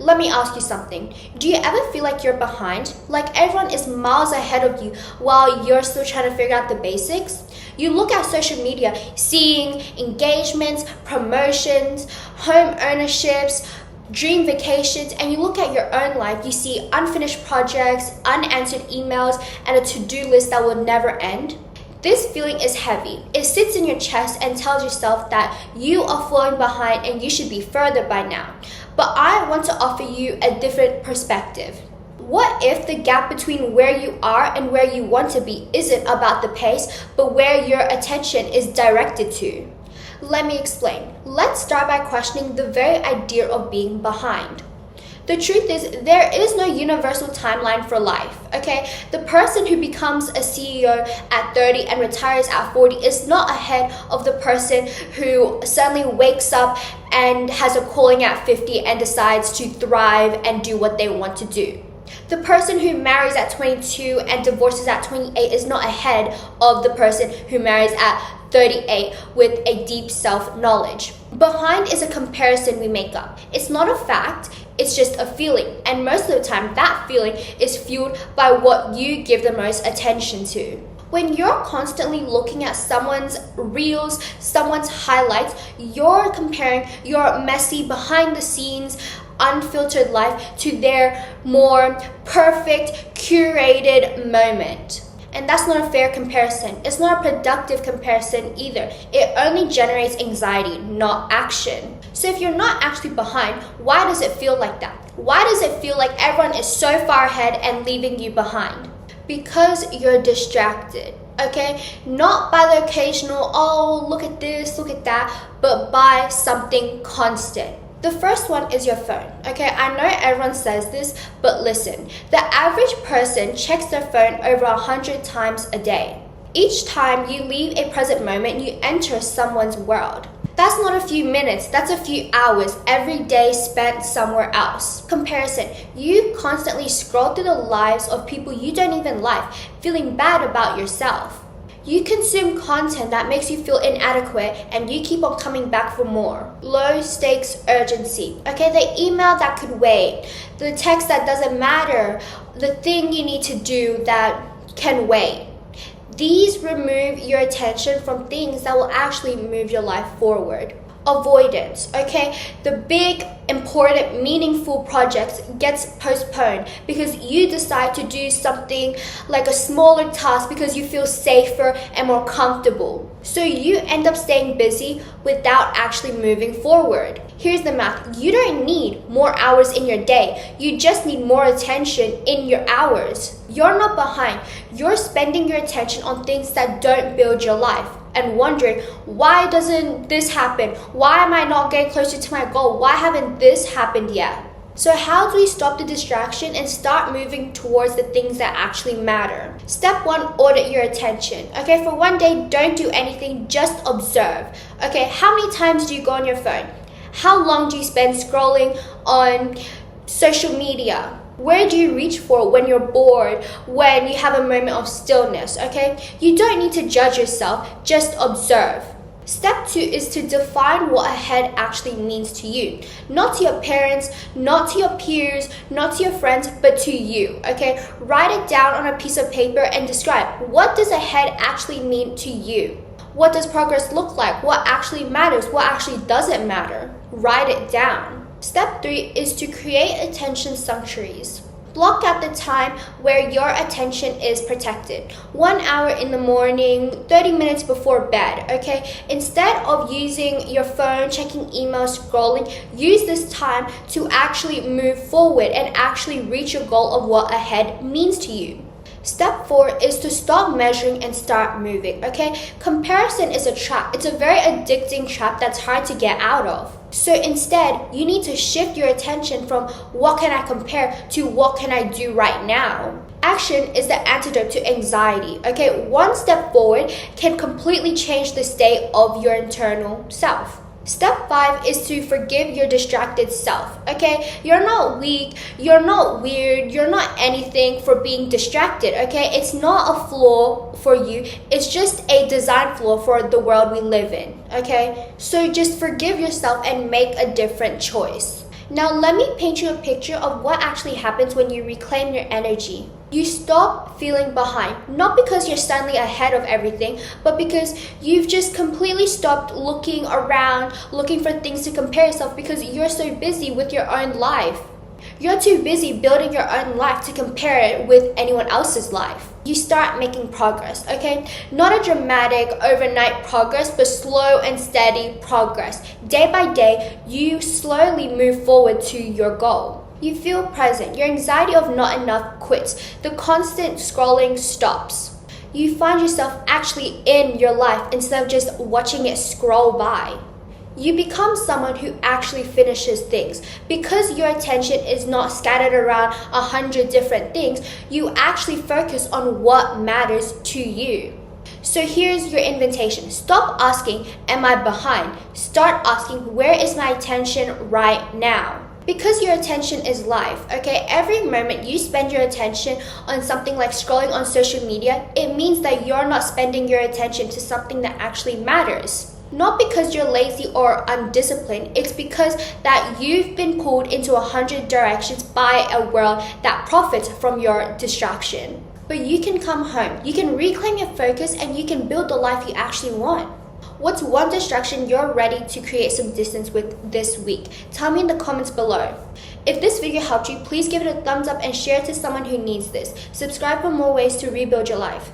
Let me ask you something. Do you ever feel like you're behind? Like everyone is miles ahead of you while you're still trying to figure out the basics? You look at social media, seeing engagements, promotions, home ownerships, dream vacations, and you look at your own life, you see unfinished projects, unanswered emails, and a to-do list that will never end. This feeling is heavy. It sits in your chest and tells yourself that you are falling behind and you should be further by now. But I want to offer you a different perspective. What if the gap between where you are and where you want to be isn't about the pace, but where your attention is directed to? Let me explain. Let's start by questioning the very idea of being behind. The truth is, there is no universal timeline for life, okay? The person who becomes a CEO at 30 and retires at 40 is not ahead of the person who suddenly wakes up and has a calling at 50 and decides to thrive and do what they want to do. The person who marries at 22 and divorces at 28 is not ahead of the person who marries at 38 with a deep self-knowledge. Behind is a comparison we make up. It's not a fact, it's just a feeling. And most of the time, that feeling is fueled by what you give the most attention to. When you're constantly looking at someone's reels, someone's highlights, you're comparing your messy, behind the scenes, unfiltered life to their more perfect, curated moment. And that's not a fair comparison. It's not a productive comparison either. It only generates anxiety, not action. So if you're not actually behind, why does it feel like that? Why does it feel like everyone is so far ahead and leaving you behind? Because you're distracted, okay? Not by the occasional, oh, look at this, look at that, but by something constant. The first one is your phone, okay? I know everyone says this, but listen. The average person checks their phone over 100 times a day. Each time you leave a present moment, you enter someone's world. That's not a few minutes, that's a few hours every day spent somewhere else. Comparison. You constantly scroll through the lives of people you don't even like, feeling bad about yourself. You consume content that makes you feel inadequate and you keep on coming back for more. Low stakes urgency. Okay, the email that could wait, the text that doesn't matter, the thing you need to do that can wait. These remove your attention from things that will actually move your life forward. Avoidance, okay? The big, important, meaningful projects gets postponed because you decide to do something like a smaller task because you feel safer and more comfortable. So you end up staying busy without actually moving forward. Here's the math. You don't need more hours in your day. You just need more attention in your hours. You're not behind. You're spending your attention on things that don't build your life and wondering, why doesn't this happen? Why am I not getting closer to my goal? Why haven't this happened yet? So how do we stop the distraction and start moving towards the things that actually matter? Step 1, audit your attention. Okay, for one day, don't do anything, just observe. Okay, how many times do you go on your phone? How long do you spend scrolling on social media? Where do you reach for when you're bored, when you have a moment of stillness, okay? You don't need to judge yourself, just observe. Step 2 is to define what ahead actually means to you. Not to your parents, not to your peers, not to your friends, but to you, okay? Write it down on a piece of paper and describe, what does ahead actually mean to you? What does progress look like? What actually matters? What actually doesn't matter? Write it down. Step 3 is to create attention sanctuaries. Block out the time where your attention is protected. 1 hour in the morning, 30 minutes before bed, okay? Instead of using your phone, checking emails, scrolling, use this time to actually move forward and actually reach your goal of what ahead means to you. Step 4 is to stop measuring and start moving, okay? Comparison is a trap. It's a very addicting trap that's hard to get out of. So instead, you need to shift your attention from what can I compare to what can I do right now. Action is the antidote to anxiety, okay? One step forward can completely change the state of your internal self. Step 5 is to forgive your distracted self, okay? You're not weak, you're not weird, you're not anything for being distracted, okay? It's not a flaw for you, it's just a design flaw for the world we live in, okay? So just forgive yourself and make a different choice. Now let me paint you a picture of what actually happens when you reclaim your energy. You stop feeling behind, not because you're suddenly ahead of everything, but because you've just completely stopped looking around, looking for things to compare yourself because you're so busy with your own life. You're too busy building your own life to compare it with anyone else's life. You start making progress, okay? Not a dramatic overnight progress, but slow and steady progress. Day by day, you slowly move forward to your goal. You feel present. Your anxiety of not enough quits. The constant scrolling stops. You find yourself actually in your life instead of just watching it scroll by. You become someone who actually finishes things. Because your attention is not scattered around 100 different things, you actually focus on what matters to you. So here's your invitation. Stop asking, am I behind? Start asking, where is my attention right now? Because your attention is life, okay? Every moment you spend your attention on something like scrolling on social media, it means that you're not spending your attention to something that actually matters. Not because you're lazy or undisciplined, it's because that you've been pulled into 100 directions by a world that profits from your distraction. But you can come home, you can reclaim your focus, and you can build the life you actually want. What's one distraction you're ready to create some distance with this week? Tell me in the comments below. If this video helped you, please give it a thumbs up and share it to someone who needs this. Subscribe for more ways to rebuild your life.